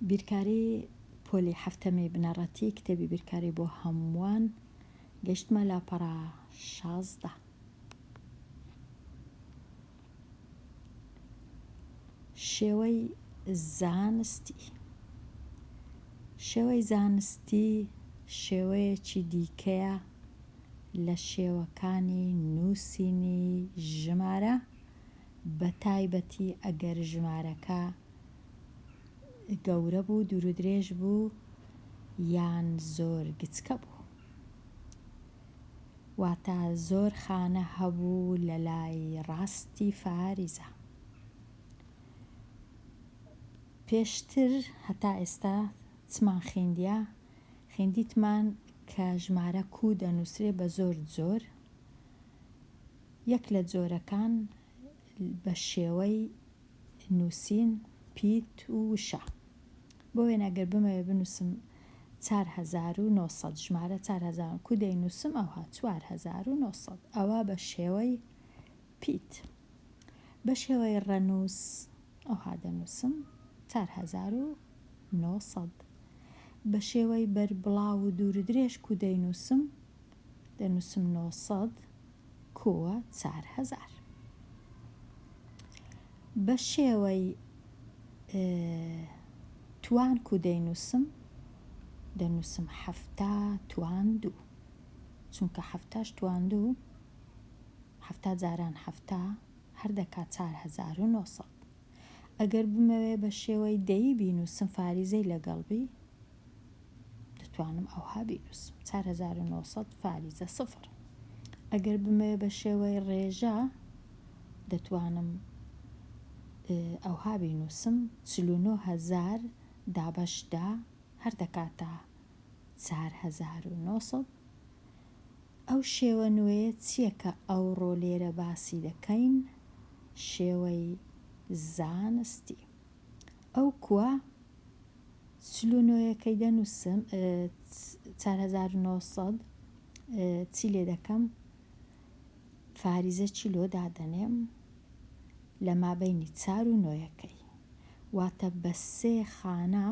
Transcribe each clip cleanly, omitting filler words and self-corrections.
بیرکاری پۆلی هەفتەمی بنەڕەتی کتێبی بیرکاری بۆ هەمووان گەشتمە لاپەڕە 16. شێوەی زانستی. شێوەی زانستی شێوەیەکی دیکەیە لە شێوەکانی نووسینی ژمارە، بە تایبەتی ئەگەر ژمارەکە گەورە بوو، دوور و درێژ بوو یان زۆر گچکە بوو، واتە زۆر خانە هەبوو لە لای ڕاستی فاریزە. پێشتر هەتا ئێستا چمان خوێندیتمان کە ژمارە کوو دەنووسرێ بە زۆر یەک لە جۆرەکان بە شێوەی نووسین پیت و وشە. بۆ وێنە ئەگەر بمەوێ بنووسم 4900 ژمارە 4000 کوو دەینووسم ئەوها 4900، ئەوە بە شێوەی پیت. بە شێوەی ڕەنووس ئەوها دەنووسم 4900. بە شێوەی بەربڵاو و دوور و درێژ کوو دەینووسم 900 کووە 4000. بە شێوەی توان کوو دەینووسم 7 چونکە 7 توان 7 جاران 7 هەر دەکات 4900. ئەگەر بمەوێ بە شێوەی دەی بینووسم فاریزەی لەگەڵبی دەتوانم ئەوها بینووسم 4900 فاریزە 0. ئەگەر بمەوێ بە شێوەی ڕێژە دەتوانم ئەوها بینووسم 49000 دابەشدا هەر دەکاتە 4900. ئەو شێوە نوێیە چییە کە ئەوڕۆ لێرە باسی دەکەین؟ شێوەی زانستی. ئەو کووە 49یەکەی دەنووسم 4900 چی لێ دەکەم؟ فاریزە چی لۆ دادەنێم لە مابەینی 4 و 9یەکەی، واتە بە 3 خانە.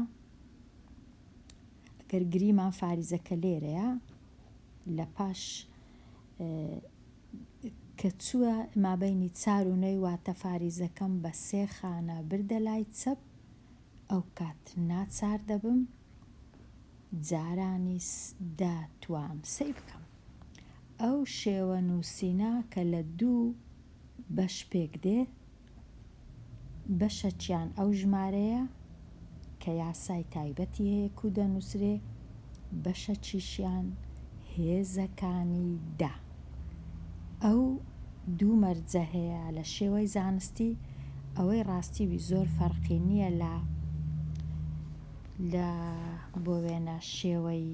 ئەگەر گریمان فاریزەکە لێرەیە لە پاش کە چووە مابەینی 4 و 9 واتە فاریزەکەم بە 3 خانە بردە لای چەپ، ئەو کات ناچار دەبم جارانی دەتوان سەی بکەم. ئەو شێوە نووسینە کە لە 2 بەش پێک دێ، بەشەکیان ئەو ژمارەیە کە یاسای تایبەتی هەیە کوو دەنووسرێ، بەشەکیشیان هێزەکانی دا. ئەو 2 مەرجە هەیە لە شێوەی زانستی. ئەوەی ڕاستیوی زۆر فەرقی نییە لە بۆ وێنە شێوەی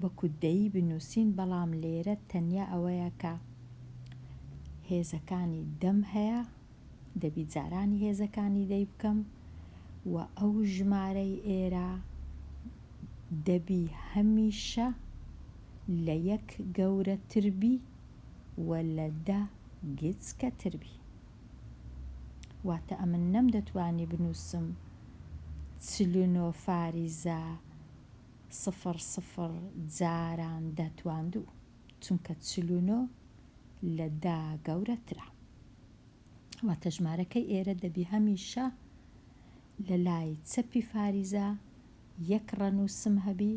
وەکو دەی بنووسین، بەڵام لێرە تەنیا ئەوەیە کە هێزەکانی دەم هەیە، دەبی جارانی هێزەکانی دەی بکەم، و ئەو ژمارەی ئێرە دەبی هەمیشە لە 1 گەورەتر بی و لە 10 گچکەتر بی. واتە ئەمن نەمدەتوانی بنووسم 49 فاریزە 00 جاران دەتواندوو، چونکە 49 لە 10 گەورەترە. واتە ژمارەکەی ئێرە دەبی هەمیشە لە لای چەپی فاریزە 1 ڕەنووسم هەبی،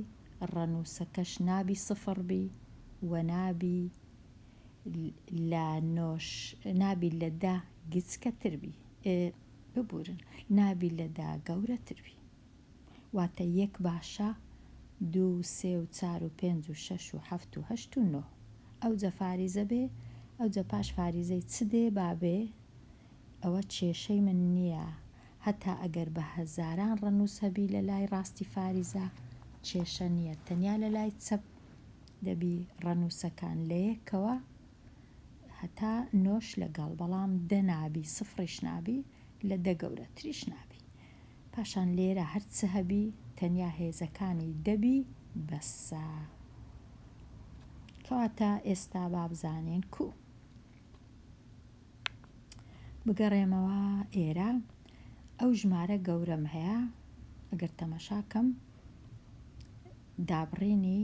ڕەنووسەکەش نابی 0 بی و نابی لە 10 گچکەتر بی، نابی لە 10 گەورەتر بی. واتە 1 باشە 2 3 و 4 و 5 و 6 و 7 و 8 و 9. ئەو جە فاریزە بێ، ئەو جە پاش فاریزەی چ دێ بابێ، ئەوە کێشەی من نییە. هەتا ئەگەر بە هەزاران ڕەنووس هەبی لە لای ڕاستی فاریزە کێشە نییە، تەنیا لە لای چەپ دەبی ڕەنووسەکان لە 1ەوە هەتا 9ش لەگەڵ، بەڵام 10 نابی، 0ش نابی، لە 10 گەورەتریش نابی. پاشان لێرە هەرچە هەبی تەنیا هێزەکانی دەبی بەسە. کەواتە ئێستا بابزانین کوو. بگەڕێمەوە ئێرە. ئەو ژمارە گەورەم هەیە ئەگەر تەماشاکەم دابڕینی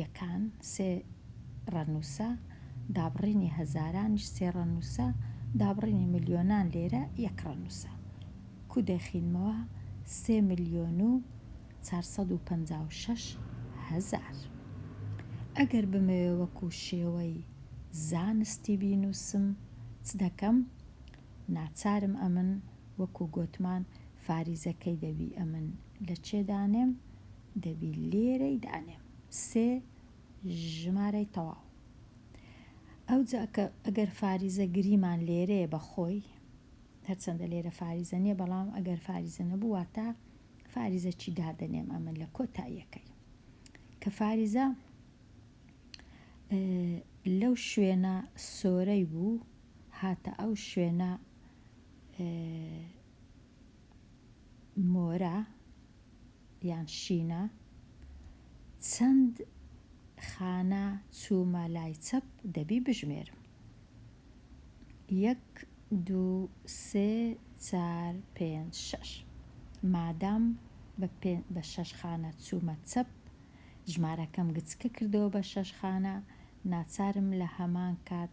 یەکان سێ ڕەنووسە، دابڕینی هەزارانیش سێ ڕەنووسە، دابڕینی ملیۆنان لێرە یەک ڕەنووسە. کو دەخینمەوە 3,456,000. ئەگەر بمەوێ وەکو شێوەی زانستی بینووسم چ دەکەم؟ ناچارم ئەمن وەکو گوتمان فاریزەکەی دەبی ئەمن لە چێدانێم؟ دەبی لێرەی دانێم، سێ ژمارەی تەواو. ئەوجا ئەگەر فاریزە گریمان لێرەیە بەخۆی، هەرچەندە لێرە فاریزە نییە، بەڵام ئەگەر فاریزە نەبوو واتە فاریزە چی دادەنێم ئەمن لە کۆتاییەکەی کە فاریزە لەو شوێنە سۆرەی بوو هاتە ئەو شوێنە مۆرە یان شینە، چەند خانە چوومە لای چەپ دەبی بژمێرم. 1 2 3 4 5 6. مادام بە 6 خانە چوومە چەپ، ژمارەکەم گچکە کردەوە بە 6 خانە، ناچارم لە هەمان کات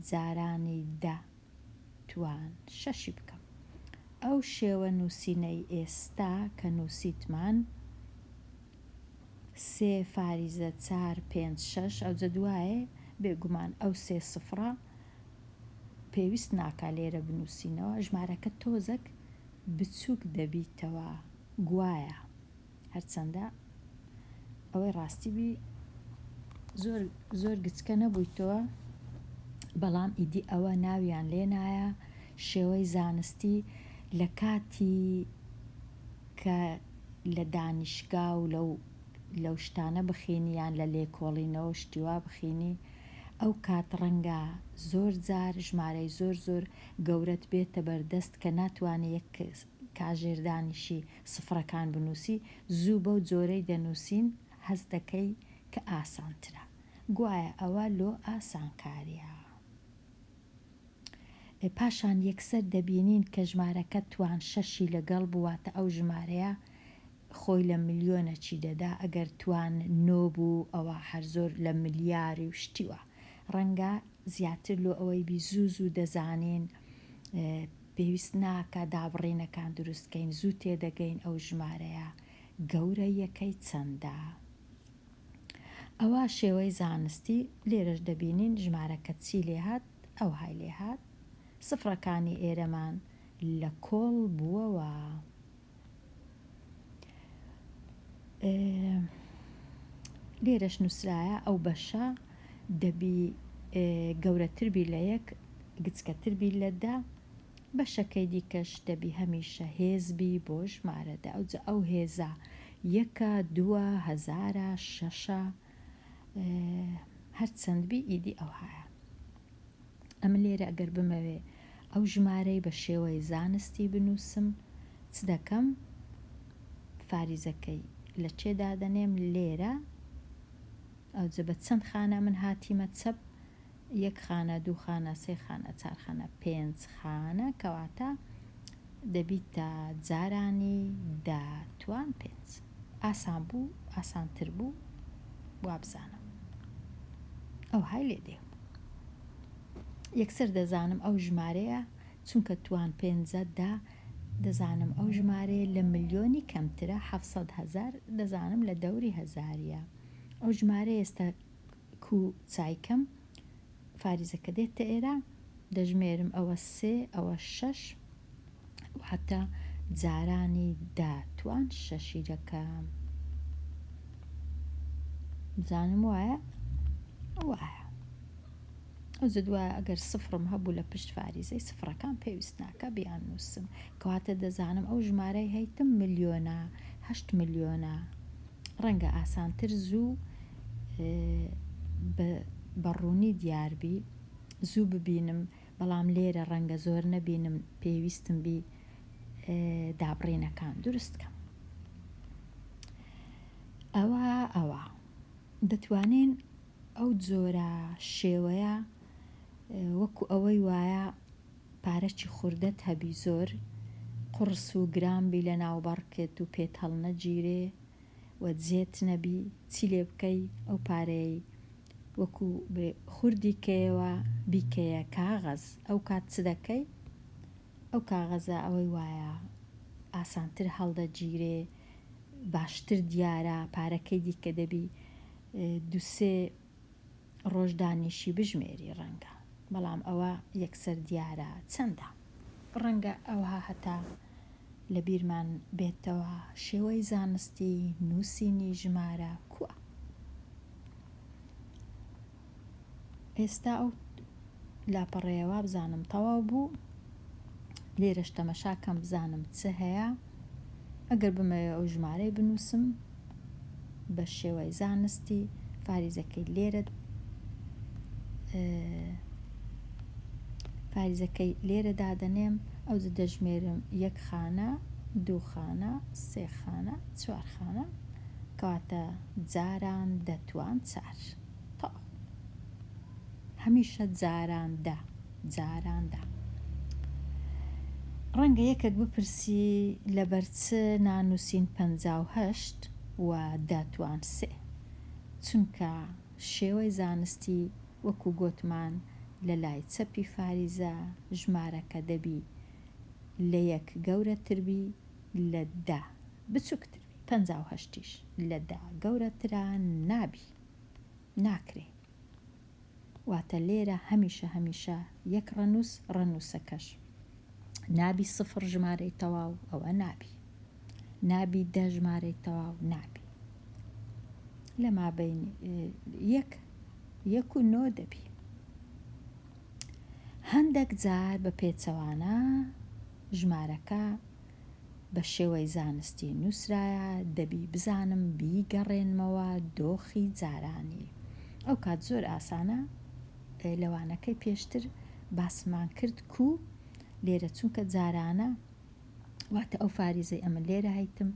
جارانی توان 6 بکەم. ئەو شێوە نووسینەی ئێستا کە نووسیتمان 3 فاریزە 4 5 6 ئەوجە دوایە بێگومان ئەو 3 سفرە پێویست ناکا لێرە بنووسینەوە، ژمارەکە تۆزێک بچووک دەبیتەوە، گوایە هەرچەندە ئەوەی ڕاستیبی زۆر گچکە نەبوویتەوە، بەڵام ئیدی ئەوە ناویان لێ نایە شێوەی زانستی لە کاتی کە لە دانیشگا و لەو شتانە بخینی یان لە لێکۆڵینەوە شتیوا بخینی، ئەو کات ڕەنگە زۆر جار ژمارەی زۆر گەورەت بێتە بەردەست کە ناتوانێت یەک کاژێردانیشی سفرەکان بنووسی، زوو بەو جۆرەی دەنووسین هەست دەکەی کە ئاسانترە، گوایە ئەوە لۆ ئاسانکاریە. پاشان یەکسەر دەبینین کە ژمارەکە توان 6 لەگەڵ بواتە ئەو ژمارەیە خۆی لە ملیۆنە چی دەدا، ئەگەر توان 9 بوو ئەوە هەر زۆر لە ملیاری و شتیوە، ڕەنگە زیاتر لۆ ئەوەی بی زوو دەزانین، پێویست ناکە دابڕینەکان دروستکەین، زوو تێدەگەین ئەو ژمارەیە گەورە یەکەی چەندە. ئەوە شێوەی زانستی. لێرەش دەبینین ژمارەکە چی لێهات، ئەو های لێهات، سفرەکانی ئێرەمان لە کۆڵ بووەوە. لێرەش نووسرایە ئەو بەشە دەبی گەورەتربی لە یەک، گچکەتربی لە 10، بەشەکەی دیکەش دەبی هەمیشە هێزبی بۆ ژمارەدا، ئەوجا ئەو هێزە 1 2 هەزارە 6 هەرچەندبی ئیدی ئەو هەیە. ئەمە لێرە ئەگەر بمەوێ ئەو ژمارەی بە شێوەی زانستی بنووسم چ دەکەم؟ فاریزەکەی لە چێدا دەنێم لێرە، ئەوجە بە چەند خانە من هاتیمە چەپ؟ 1 خانە 2 خانە 3 خانە 4 خانە 5 خانە، کەواتە دەبیتە جارانی توان 5. ئاسان بوو، ئاسانتر بوو، وابزانم ئەو های لێ دێ. یەکسەر دەزانم ئەو ژمارەیە چونکە توان 5 دەزانم ئەو ژمارەیە لە ملیۆنی کەمترە، 700,000 دەزانم لە دەوری هەزاریە. ئەو ژمارە ئێستا کو چایکەم فاریزەکە دێتە ئێرە، دەژمێرم ئەوە 3 ئەوە 6 واتە جارانی توان 6 دەکەم. زانم وایە؟ وایە. ئەوجە دوایە ئەگەر سفرم هەبوو لە پشت فاریزەی سفرەکان پێویست ناکە بیان نووسم، کەواتە دەزانم ئەو ژمارەی هەیتم ملیۆنە، 8 ملیۆنە. ڕەنگە ئاسانتر زوو بەڕوونی دیاربی، زوو ببینم، بەڵام لێرە ڕەنگە زۆر نەبینم، پێویستم بی دابڕینەکان دروستکەم. ئەوە دەتوانین ئەو جۆرە شێوەیە وەکو ئەوەی وایە پارەی خوردەت هەبی زۆر قورس و گرامبی لە ناوبەڕکێت و پێت هەڵ نەگیرێ و جێت نەبی چی لێ بکەی ئەو پارەی وەکو خوردی کەیەوە بیکەیە کاغەز ئەو کات چ دەکەی ئەو کاغەزە ئەوەی وایە ئاسانتر هەڵدەگیرێ باشتر دیارە پارەکەی دیکە دەبی دووسێ ڕۆژ دانیشی بژمێری ڕەنگە بەڵام ئەوە یەکسەر دیارە چەندە ڕەنگە ئەوها هەتا لە بیرمان بێتەوە شێوەی زانستی نووسینی ژمارە کووە ئێستا ئەو لاپەڕێەوە بزانم تەواو بوو لێرەش تەمەشاکەم بزانم چه هەیە ئەگەر بمەوێ ئەو ژمارەی بنووسم بە شێوەی زانستی فاریزەکەی لێرە دادەنێم ئەو دەژمێرم 1 خانە 2 خانە 3 خانە 4 خانە کەواتە جاران دەتوان 4 تا هەمیشە جاراندا ڕەنگە یەکێک بپرسی لەبەرچ نانووسین 58 و دەتوان 3 چونکە شێوەی زانستی وەکو گوتمان لە لای چەپی فاریزە ژمارەکە دەبی لە 1 گەورەتربی لە 10 بچووکتربی 58ش لە 10 گەورەتران نابی ناکرێ واتە لێرە هەمیشە یەک ڕەنووسەکەش نابی 0 ژمارەی تەواو ئەوە نابی 10 ژمارەی تەواو نابی لە مابین 1 و 9 دەبی هەندێک جار بە پێچەوانە ژمارەکە بە شێوەی زانستی نووسرایە دەبی بزانم بیگەڕێنمەوە دۆخی جارانی ئەو کات زۆر ئاسانە لەوانەکەی پێشتر باسمان کرد کو لێرە چونکە جارانە واتە ئەو فاریزەی ئەمە لێرە هەیتم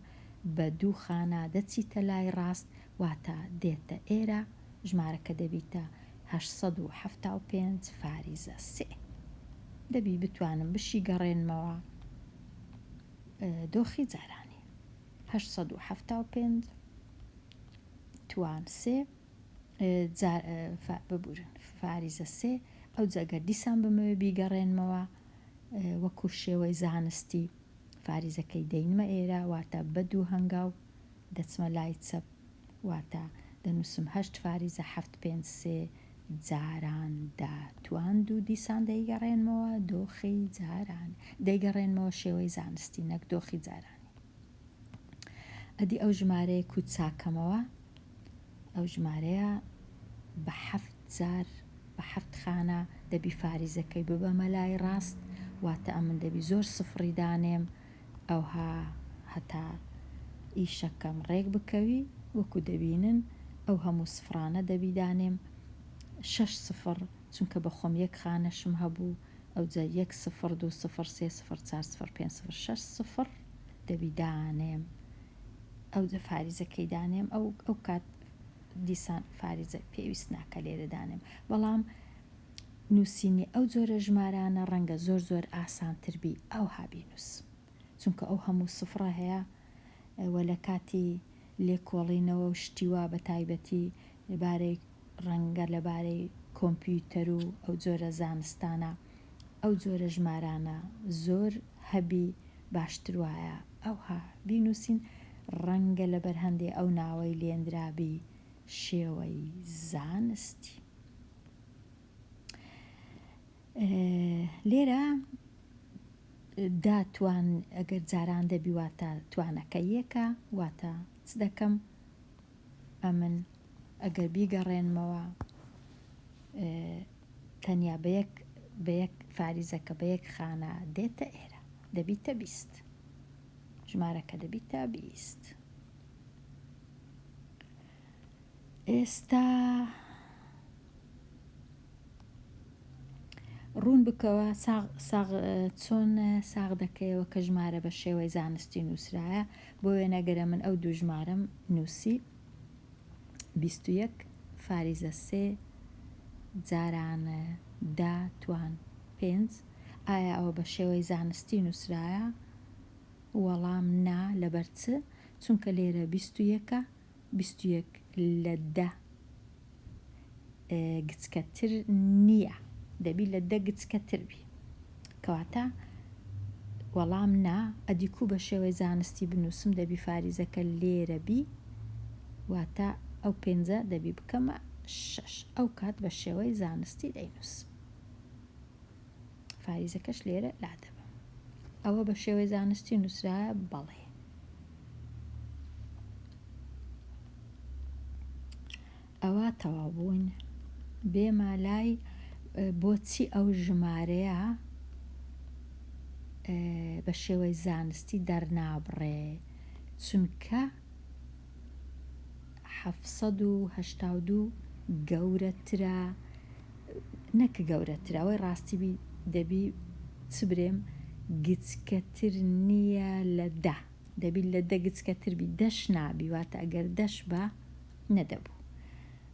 بە 2 خانە دەچیتە لای ڕاست واتە دێتە ئێرە ژمارەکە دەبیتە 875 فاریزە 3 دەبی بتوانم بشی گەڕێنمەوە دۆخی جارانی 875 توان 3 ببورن فاریزە 3 ئەو جەگەر دیسان بمەوێ بیگەڕێنمەوە وەکو شێوەی زانستی فاریزەکەی دەینمە ئێرە واتە بە 2 هەنگاو دەچمە لای چەپ واتە دەنووسم 8 فاریزە 753 جاران دەتوان 2 دیسان دەیگەڕێنمەوە دۆخی جاران دەیگەڕێنمەوە شێوەی زانستی نەک دۆخی جارانی ئەدی ئەو ژمارەیە کوچاکەمەوە ئەو ژمارەیە بە 7 خانە دەبی فاریزەکەی ببەمە لای ڕاست واتە ئەمن دەبی زۆر سفری دانێم ئەوها هەتا ئیشەکەم ڕێک بکەوی وەکو دەبینن ئەو هەموو سفرانە دەبی دانێم 6 سفر چونکە بەخۆم 1 خانەشم هەبوو ئەو جا 1 0 2 0 3 0 4 0 5 0 6 سفر دەبی دانێم ئەو جا فاریزەکەی دانێم ئەو کات دیسان فاریزە پێویست ناکە لێرە دانێم بەڵام نووسینی ئەو جۆرە ژمارانە ڕەنگە زۆر ئاسانتربی ئەو هابینوس چونکە ئەو هەموو سفرە هەیە وە لە کاتی لێکۆڵینەوە و شتیوا بە تایبەتی لەبارەی ڕەنگە لەبارەی کۆمپیوتەر و ئەو جۆرە زانستانە ئەو جۆرە ژمارانە زۆر هەبی باشتر وایە ئەوها بینوسین ڕەنگە لەبەر هەندێ ئەو ناوەی لێنرابی شێوەی زانستی لێرە داتوان ئەگەر جاران دەبی واتە توانەکە یەکە واتە چ دەکەم ئەمن ئەگەر بیگەڕێنمەوە تەنیا بە یەک فاریزەکە بە 1 خانە دێتە ئێرە دەبیتە 20 ژمارەکە دەبیتە 20 ئێستا ڕوون بکەوە چۆن ساغ دەکەیەوە کە ژمارە بە شێوەی زانستی نووسرایە بۆ وێنەگەرە من ئەو 2 ژمارەم نووسی 21 فاریزە 3 جاران دەتوان 5 ئایا ئەوە بە شێوەی زانستی نووسرایە وەڵام نا لەبەر چ؟ چونکە لێرە 21 21 لە 10 گچکەتر نییە، دەبی لە 10 گچکەتر بی، کەواتە وەڵام نا ئەدیکو بە شێوەی زانستی بنووسم دەبی فاریزەکە لێرە بی، واتە ئەو 5 دەبی بکەمە 6، ئەو کات بە شێوەی زانستی دەینووسم، فاریزەکەش لێرە لا دەبم. ئەوە بە شێوەی زانستی نووسرایە؟ بەڵێ. ئەوە تەواو بوون. بێمە لای بۆچی ئەو ژمارەیە بە شێوەی زانستی دەرنابڕێ، چونکە 782 گەورەترە، نەک گەورەترە، ئەوەی ڕاستی دەبی چ برێم گچکەتر نییە لە 10، دەبی لە 10 گچکەتر بی، دەش نابی، واتە ئەگەر دەش بە نەدەبوو.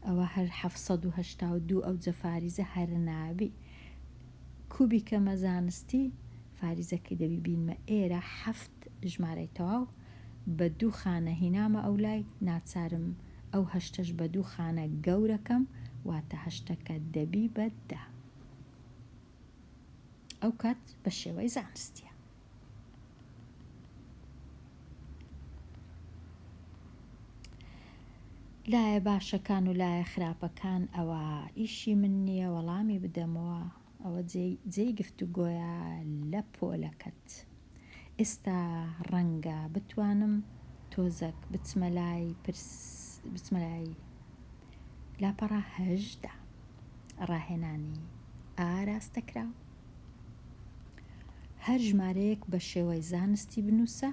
ئەوە هەر 782 ئەو جە فاریزە هەر نابی. کوبی کەمە زانستی فاریزەکەی دەبی بینمە ئێرە 7 ژمارەی تەواو بە 2 خانە هینامە ئەو لای، ناچارم ئەو 8ش بە 2 خانە گەورەکەم، واتە 8ەکە دەبی بە 10. ئەو کات بە شێوەی زانستیە. لایە باشەکان و لایە خراپەکان ئەوە ئیشی من نییە، وەڵامی بدەمەوە، ئەوە جێی گفتوگۆیە لە پۆلەکەت. ئێستا ڕەنگە بتوانم تۆزێک بچمە لای لاپەڕە 18 ڕاهێنانی ئاراستەکراو. هەر ژمارەیەک بە شێوەی زانستی بنووسە،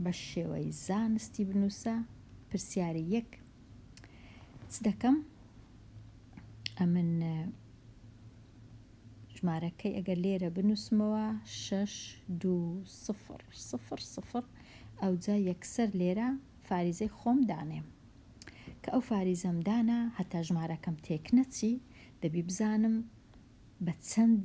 بە شێوەی زانستی بنووسە. پرسیاری 1 چ دەکەم؟ ئەمن ژمارەکەی ئەگەر لێرە بنووسمەوە 6 2 0 0 0، ئەوجا یەکسەر لێرە فاریزەی خۆم دانێم، کە ئەو فاریزەم دانا هەتا ژمارەکەم تێک نەچی، دەبی بزانم بە چەند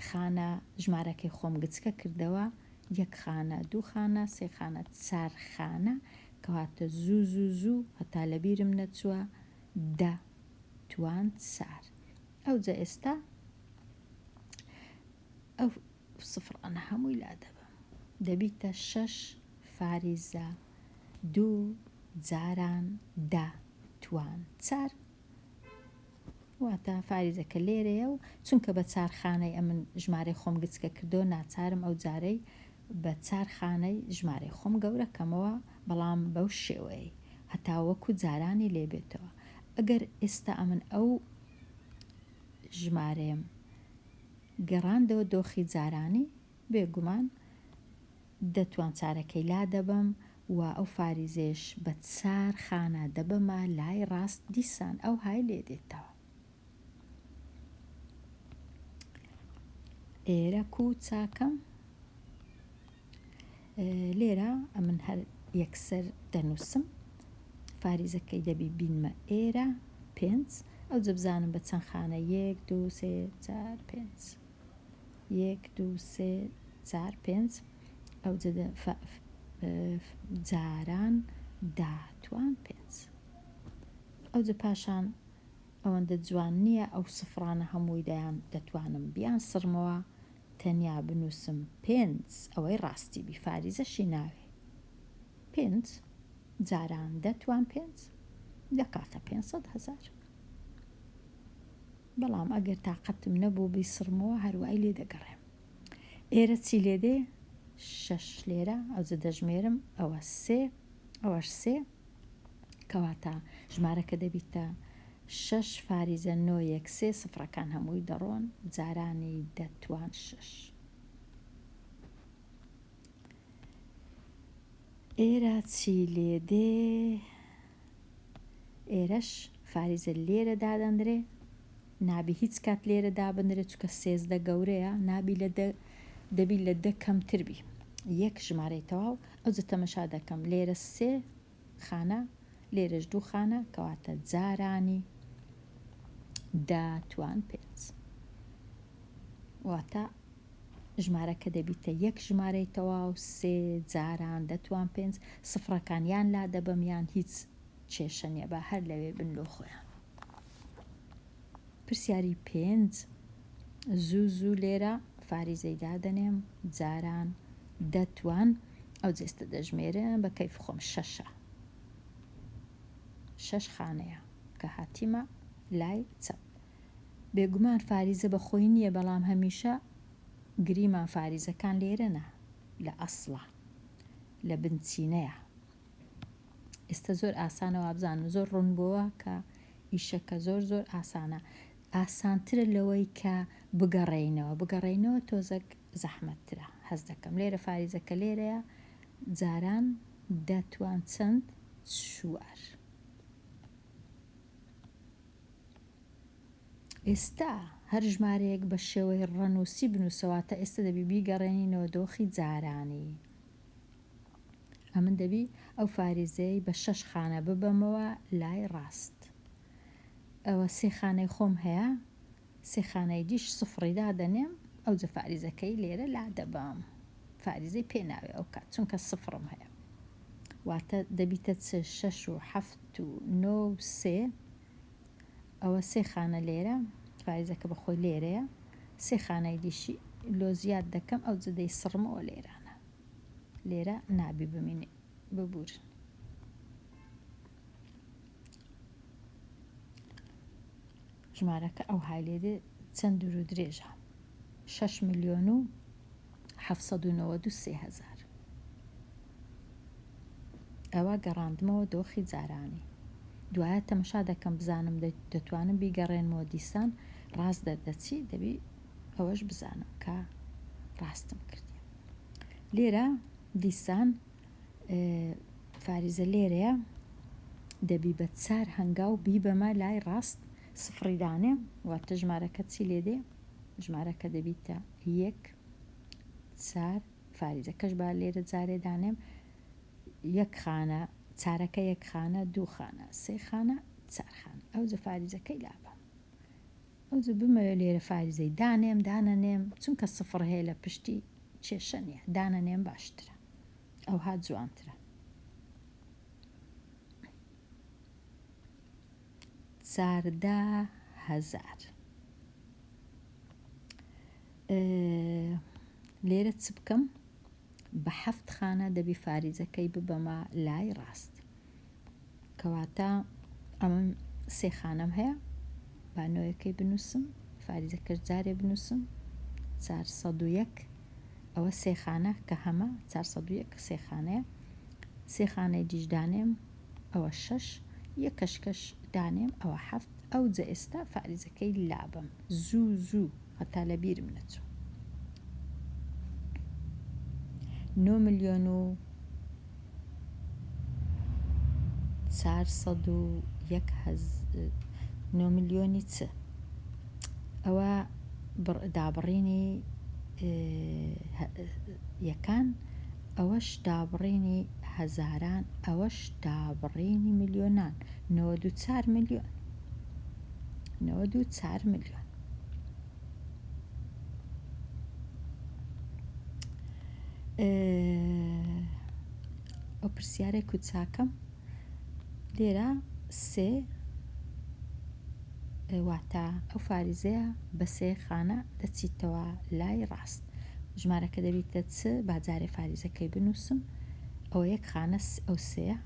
خانە ژمارەکەی خۆم گچکە کردەوە، 1 خانە 2 خانە 3 خانە 4 خانە، کەواتە زوو هەتا لە بیرم نەچووە 10 توان 4. ئەوجا ئێستا ئەو سفرانە هەمووی لا دەبم، دەبیتە 6 فاریزە 2 جاران 10 توان 4، واتە فاریزەکە لێرەیە و چونکە بە 4 خانەی ئەمن ژمارەی خۆم گچکە کردو، ناچارم ئەو جارەی بە 4 خانەی ژمارەی خۆم گەورەکەمەوە، بەڵام بەو شێوەیە هەتا وەکو جارانی لێبێتەوە. ئەگەر ئێستا ئەمن ئەو ژمارەیەم گەڕاندەوە دۆخی جارانی، بێگومان 10 توان 4ەکەی لا دەبم و ئەو فاریزێش بە 4 خانە دەبەمە لای ڕاست، دیسان ئەو های لێ دێتەوە. ئێرە کو چاکەم؟ لێرە ئەمن هەر یەکسەر دەنووسم، فاریزەکەی دەبی بینمە ئێرە 5، ئەو جە بزانم بە چەند خانە 1 2 3 4 5 1 2 3 4 5، ئەو جاران 10 توان 5. ئەو جە پاشان ئەوەندە جوان نییە ئەو سفرانە هەمووی دەیان دەتوانم بیان سرمەوە، تەنیا بنووسم 5، ئەوەی ڕاستی بی، فاریزەشی ناوێ 5 جاران 10 توان 5 دەکاتە 500,000. بەڵام ئەگەر تااقەتم نەبوو بیسڕمەوە هەروای لێ دەگەڕێم. ئێرە چی لێ دێ؟ 6 لێرە، ئەوجە دەژمێرم، ئەوە 3، ئەوەش 3، کەواتە ژمارەکە دەبیتە 6 فاریزە 9 1 3، سفرەکان هەمووی دەڕۆن، جارانی 10 توان 6. ئێرە چی لێ دێ؟ ئێرەش فاریزە لێرە دادەندرێ، نابی هیچ کات لێرە دابندرێت چکە 13 گەورەیە، نابی دەبی لە 10 کەمتر بی، 1 ژمارەی تەواو. ئەوجە تەمەشا دەکەم لێرە 3 خانە، لێرەش 2 خانە، کەواتە جارانی 10 توان 5، واتە ژمارەکە دەبیتە یەک ژمارەی تەواو 3 جاران دەتوان 5 سفرەکانیان لا دەبەمیان هیچ کێشە نیە بە هەر لەوێ بن لۆ خۆیان. پرسیاری 5 زوو لێرە فاریزەی دادەنێم جاران دەتوان ئەو جێستە دەژمێرن بە کەیف خۆم 6 خانەیە کە هاتیمە لای چەپ. بێگومان فاریزە بە خۆی نییە بەڵام هەمیشە گریمان فاریزەکان لێرەنە لە ئەسڵە لە بنچینەیە. ئێستا زۆر ئاسانەوە بزانم زۆر ڕوون بووە کە ئیشەکە زۆر ئاسانە، ئاسانترە لەوەی کە بگەڕێینەوە تۆزەک زەحمەتترە. هەز دەکەم لێرە فاریزەکە لێرەیە جاران دەتوان چەند 4. ئێستا هەر ژمارەیەک بە شێوەی ڕەنووسی بنووسەواتە ئێستا دەبی بیگەڕێنینەوە دۆخی جارانی. ئەمن دەبی ئەو فاریزەی بە 6 خانە ببەمەوە لای ڕاست. ئەوە 3 خانەی خۆم هەیە، 3 خانەی دیش سفڕی دادەنێم ئەو جە فاریزەکەی لێرە لا دەبام. فاریزەی پێناوێ ئەو کات چونکە سفرم هەیە. واتە دەبیتە 6 و 7 و 9 و 3. ئەوە 3 خانە لێرە فاریزەکە بەخۆی لێرەیە، 3 خانەی دیشی لۆ زیاد دەکەم ئەو جدەی سڕمەوە لێرانە. لێرە نابی بمینێ ببورن. ژمارەکە ئەو هایلێدێ چەند دوور و درێژە 6,793,000. ئەوە گەڕاندمەوە دۆخی جارانی. دوایە تەمەشا دەکەم بزانم دەتوانم بیگەڕێنمەوە دیسان ڕاست دەردەچی دەبی ئەوەش بزانم کە ڕاستم کردی. لێرە دیسان فاریزە لێرەیە دەبی بە 4 هەنگاو بیبەمە لای ڕاست سفڕی دانێ واتە ژمارەکە چی لێدێ؟ ژمارەکە دەبیتە 1 4 فاریزەکەش با لێرە جارێ دانێم 1 خانە چارەکە 1 خانە 2 خانە 3 خانە 4 خانە ئەو جە فاریزەکەی لابە. ئەو جە بمەوێ لێرە فاریزەی دانەنێم چونکە سفر هەیە لە پشتی کێشە نییە دانەنێم باشترە ئەو هات جوانترە. 14,000 لێرە چ بکەم؟ بە 7 خانە دەبی فاریزەکەی ببەمە لای ڕاست کەواتە ئەمە 3 خانەم هەیە بانۆیەکەی بنووسم فاریزەکەش جارێ بنووسم 401 ئەوە 3 خانە کە هەمە 401 3 خانەیە 3 خانەی دیژدانێم ئەوە 6 1 کەشکەش دانێم ئەوە 7 ئەو جە ئێستا فاریزەکەی لابم زوو هەتا لە بیرم نەچوو 9 ملیۆنی چ ئەوە دابڕینی یەکان ئەوەش دابڕینی هەزاران ئەوەش دابڕینی ملیۆنان 94 ملیۆن 94 ملیۆن. ئەو پرسیارێک کوچاکەم لێرە 3 واتە ئەو فاریزەیە بە 3 خانە دەچیتەوە لای ڕاست ژمارەکە دەبیتە چ باجارێ فاریزەکەی بنووسم ئەوە 1 خانە ئەو 3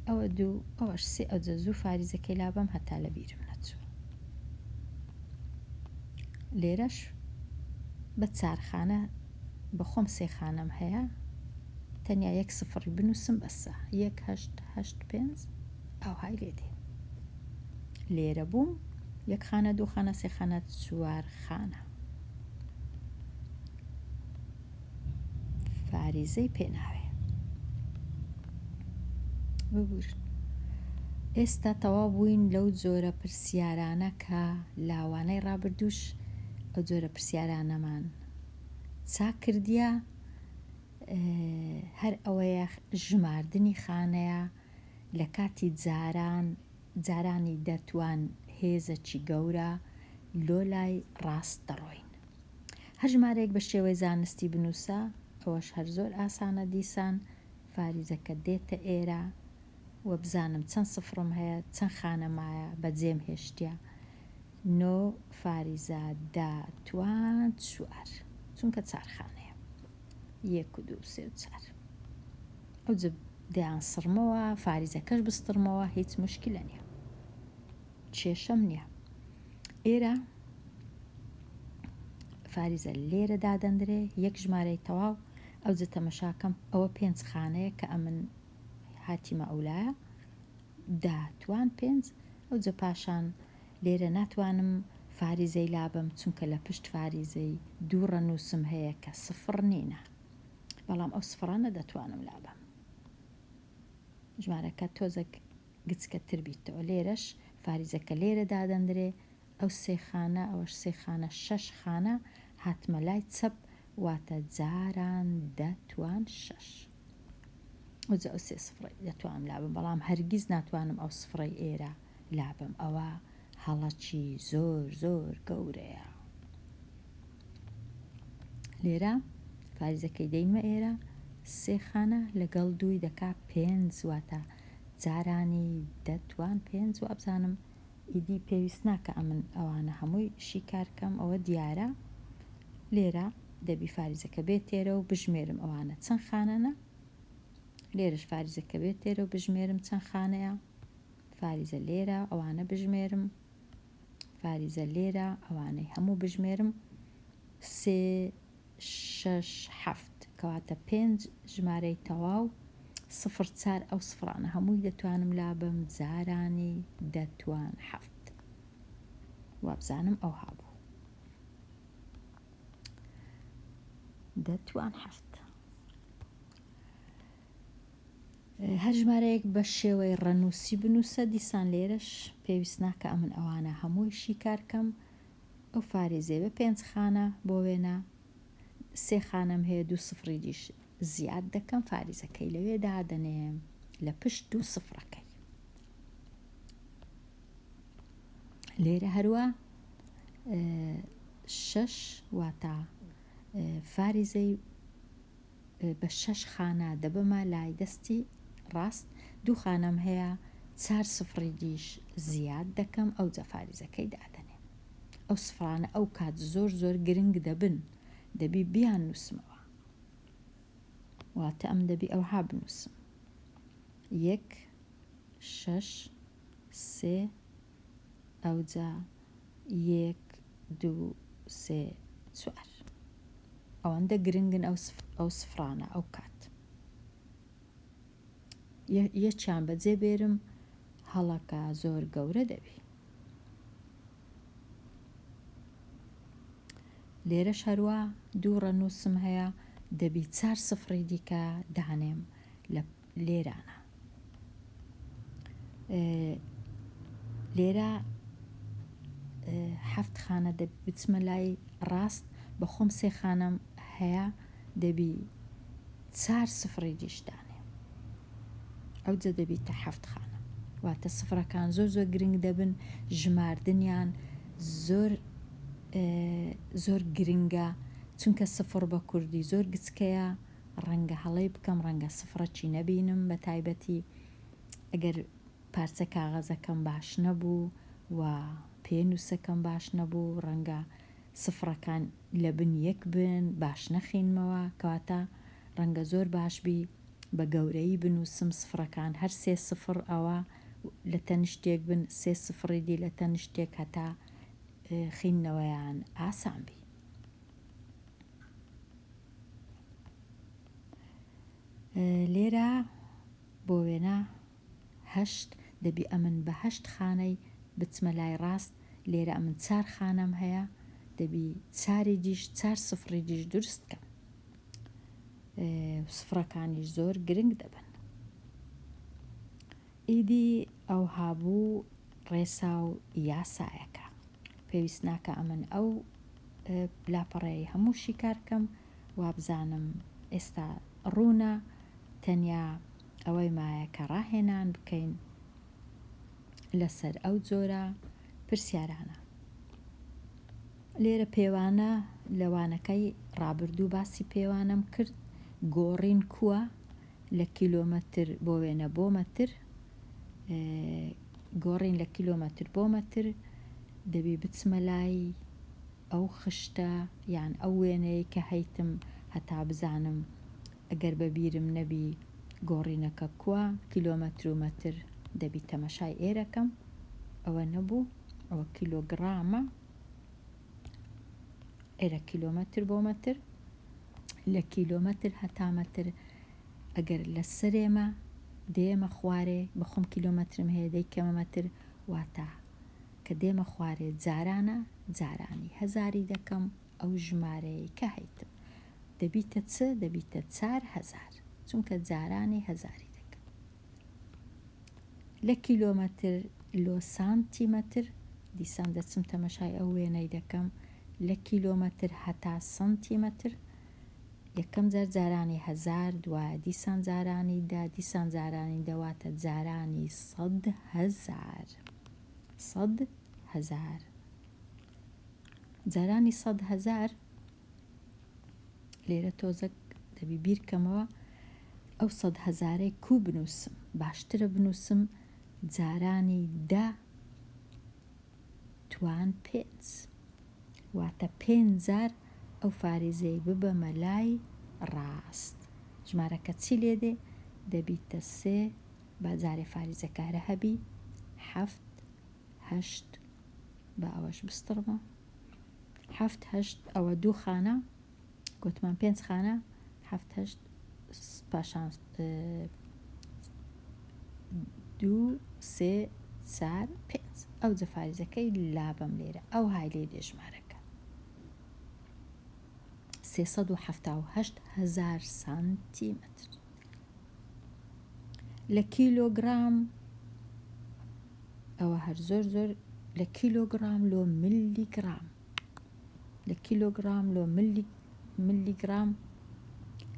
ئەوە 2 ئەوەش 3 ئەو جە زوو فاریزەکەی لابم هەتا لە بیرم نەچوو. لێرەش بە 4 خانە بەخۆم 3 خانەم هەیە تەنیا 1 سفڕی بنووسم بەسە 1 8 8 5 ئەو های لێدێ لێرە بووم 1 خانە 2 خانە 3 خانە 4 خانە فاریزەی پێناوێ ببورن. ئێستا تەواو بووین لەو جۆرە پرسیارانە کە لاوانەی ڕابردووش ئەو جۆرە پرسیارانەمان چاک کردیە هەر ئەوەیە ژماردنی خانەیە لە کاتی جارانی دەتوان هێزەکی گەورە لۆ لای ڕاست دەڕۆین هەر ژمارەیەک بە شێوەی زانستی بنووسە، ئەوەش هەر زۆر ئاسانە دیسان فاریزەکە دێتە ئێرە و بزانم چەند سفرم هەیە، چەند خانەمایە بەجێم هێشتیا. نۆ فاریزە دا توان چوار، چونکە چارخانەیە 1 2 3 4. ئەو دەیان سڕمەوە، فاریزەکەش بستڕمەوە، هیچ مشکلە نییە، کێشەم نییە. ئێرە فاریزە لێرە دادەندرێ، 1 ژمارەی تەواو. ئەو جە تەمەشاکەم ئەوە 5 خانەیە کە ئەمن هاتیمە ئەولایە، دا توان 5. ئەو جە پاشان لێرە ناتوانم فاریزەی لابم، چونکە لە پشت فاریزەی 2 ڕەنووسم هەیە کە سفر نینە، بەڵام ئەو سفرانە دەتوانم لابم. ژمارەکە تۆزێک گچکەتر بیتەوە. لێرەش فاریزەکە لێرە دادەندرێ، ئەو 3 خانە، ئەوەش 3 خانە، 6 خانە هاتمە لای چەپ، واتە جاران دەتوان 6. وجە ئەو 3 سفرەی دەتوانم لابم، بەڵام هەرگیز ناتوانم ئەو سفرەی ئێرە لابم. ئەوە هەڵەکی زۆر زۆر گەورەیە. لێرە فاریزەکەی دەینمە ئێرە، 3 خانە لەگەڵ 2 دەکا 5، واتە جارانی دەتوان 5. و ئەبزانم ئیدی پێویست ناکە ئەمن ئەوانە هەمووی شیکارکەم، ئەوە دیارە. لێرە دەبی فاریزەکە بێت تێرە و بژمێرم ئەوانە چەند خانەنە. لێرەش فاریزەکە بێت تێرە و بژمێرم چەند خانەیە. فاریزە لێرە، ئەوانە بژمێرم. فاریزە لێرە، ئەوانەی هەموو بژمێرم. 3 6 7 کەواتە 5 ژمارەی تەواو، 0 4. ئەو سفرانە هەمووی دەتوانم لابم، جارانی دەتوان 7. وابزانم ئەو هابوو دەتوان 7. هەر ژمارەیەک بە شێوەی ڕەنووسی بنووسە، دیسان لێرەش پێویست ناکە ئەمن ئەوانە هەمووی شیکارکەم. ئەو فاریزێ بە 5 خانە بۆ وێنە، 3 خانەم هەیە، 2 سفری دیش زیاد دەکەم، فاریزەکەی لەوێ دادەنێم لە پشت 2 سفرەکەی. لێرە هەروە 6، واتە فاریزەی بە 6 خانە دەبمە لای دەستی ڕاست، 2 خانەم هەیە، 4 سفری دیش زیاد دەکەم، ئەو جە فاریزەکەی دادەنێ. ئەو سفرانە ئەو کات زۆر زۆر گرنگ دەبن، دەبی بیان نووسمەوە، واتە ئەم دەبی ئەوها بنووسم. 1 6 3، ئەو جا 1 2 3 4. ئەوەندە گرنگن ئەو سفرانە ئەو کات. یەکیان بەجێ بێرم، هەڵەکە زۆر گەورە دەبی. لێرەش هەروە 2 ڕەنووسم هەیە، دەبی 4 سفری دیکە دانێم لە لێرانە. لێرە 7 خانە بچمە لای ڕاست، بە خۆم 3 خانەم هەیە، دەبی 4 سفری دیش دانێم، ئەو جە دەبی تا 7 خانە. واتە سفرەکان زۆر زۆر گرنگ دەبن، ژماردنیان زۆر گرنگە، چونکە سفر بە کوردی زۆر گچکەیە، ڕەنگە هەڵەی بکەم، ڕەنگە سفرەکی نەبینم، بە تایبەتی ئەگەر پارچە کاغەزەکەم باش نەبوو و پێنووسەکەم باش نەبوو، ڕەنگە سفرەکان لە بن یەک بن، باش نەخینمەوە، کەواتە ڕەنگە زۆر باشبی بە گەورەی بنووسم سفرەکان هەر 3 سفر ئەوە لە تەنیشتێک بن، 3 سفری دی لە تەنیشتێک، هەتا خیننەوەیان ئاسان بی. لێرە بۆ وێنە 8، دەبی ئەمن بە 8 خانەی بچمە لای ڕاست. لێرە ئەمن 4 خانەم هەیە، دەبی 4 دیش 4 سفری دیش دروست کەم، سفرەکانیش زۆر گرنگ دەبن. ئیدی ئەو هابوو ڕێسا و یاسایەکە، پێویست ناکە ئەمن ئەو لاپەڕەیە هەموو شیکارکەم، وابزانم ئێستا ڕوونە، تەنیا ئەوەی مایە کە ڕاهێنان بکەین لەسەر ئەو جۆرە پرسیارانە. لێرە پێوانە لەوانەکەی ڕابردوو باسی پێوانم کرد گۆڕین کووە لە کیلۆمەتر بۆ وێنە بۆ مەتر گۆڕین لە کیلۆمەتر بۆ مەتر دەبی بچمە لای ئەو خشتە یان ئەو وێنەیە کە هەیتم هەتا بزانم ئەگەر بەبیرم نەبی گۆڕینەکە کووە کیلۆمەتر و مەتر دەبی تەمەشای ئێرەکەم ئەوە نەبوو ئەوە کیلۆگرامە ئێرە کیلۆمەتر بۆ مەتر لە کیلۆمەتر هەتا مەتر ئەگەر لە سەرێمە دێمە خوارێ بەخۆم کیلۆمەترم هەیە دەیکەمە مەتر واتە کە دێمە خوارێ جارانە جارانی هەزاری دەکەم ئەو ژمارەیە کە هەیتم دەبیتە چ دەبیتە 4000 چونکە جارانی هەزاری دەکەم لە کیلۆمەتر لۆ سانتیمەتر دیسان دەچم تەمەشای ئەو وێنەی دەکەم لە کیلۆمەتر هەتا سانتیمەتر یەکەم جار جارانی هەزار دوایە دیسان جارانی دا دیسان جارانی دەواتە جارانی 100,000 100,000 جارانی 100,000 لێرە تۆزە دەبی بیرکەمەوە ئەو 100,000ەی کوو بنووسم باشترە بنووسم جارانی 10 توان 5 واتە 5,000 ئەو فاریزەی ببەمە لای ڕاست ژمارەکە چی لێدێ دەبیتە 3 بەجارێ فاریزەکارە هەبی 7 8 بە ئەوەش بستڕمە 7 8 ئەوە 2 خانە گوتمان 5 خانە 7 8 پاشان 2 3 4 5 ئەو جەفاریزەکەی لابم لێرە ئەو های لێ ژمارەکە 378,000 سانتیمەتر لە کیلۆگرام ئەوە هەر زۆر زۆر لە کیلۆگرام لۆ ملیگرام لە کیلۆگرام لۆ ملیگرام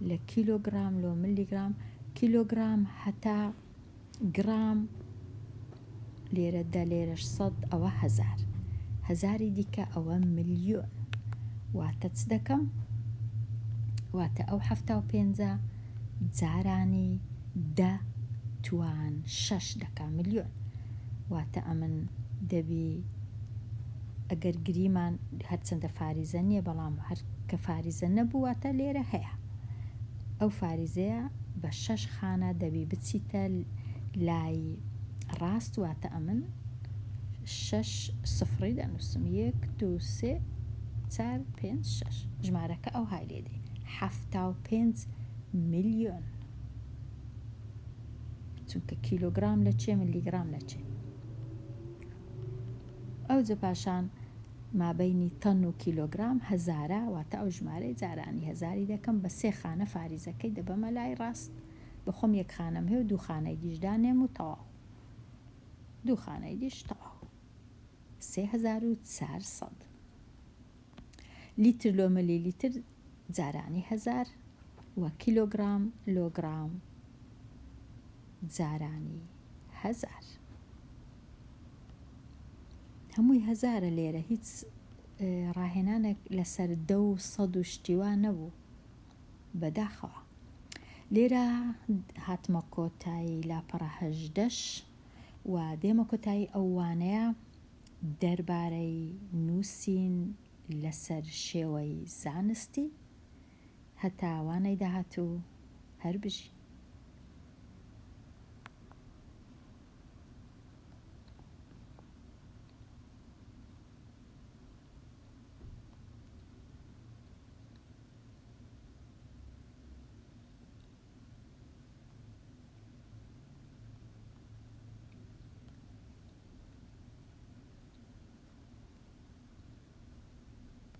لە کیلۆگرام لۆ ملیگرام کیلۆگرام هەتا گرام لێرە دە لێرەش 100 ئەوە 1000 هەزاری دیکە ئەوە ملیۆن واتە چ دەکەم واتە ئەو 75 جارانی 10 توان 6 دەکا ملیۆن واتە ئەمن دەبی ئەگەر گریمان هەرچەندە فاریزە نییە بەڵام هەر کە فاریزە نەبوواتە لێرە هەیە ئەو فاریزەیە بە 6 خانە دەبی بچیتە لای ڕاست واتە ئەمن 6 سفری دەنووسم 1 2 3 4 5 6 ژمارەکە ئەو های لێدێ 75 ملیۆن چونکە کیلۆگرام لە چێ ملیگرام لە چێ ئەو جە پاشان مابەینی تەن و کیلۆگرام هەزارە واتە ئەو ژمارەی جارانی هەزاری دەکەم بە 3 خانە فاریزەکەی دەبەمە لای ڕاست بەخۆم 1 خانەم هەیە و 2 خانەی دیشدانێم و تەواو 2 خانەی دیش تەواو 3400 لیتر لۆ ملی لیتر جارانی 1000 و کیلۆگرام لۆگرام جارانی 1000 هەمووی هەزارە لێرە هیچ ڕاهێنانێک لەسەر 10 و 100 و شتیوان نەبوو بەداخەوە لێرە هاتمە کۆتایی لاپەڕە 18 و دێمە کۆتایی ئەوانەیە دەربارەی نووسین لەسەر شێوەی زانستی هەتاوانەی داهاتوو هەر بژین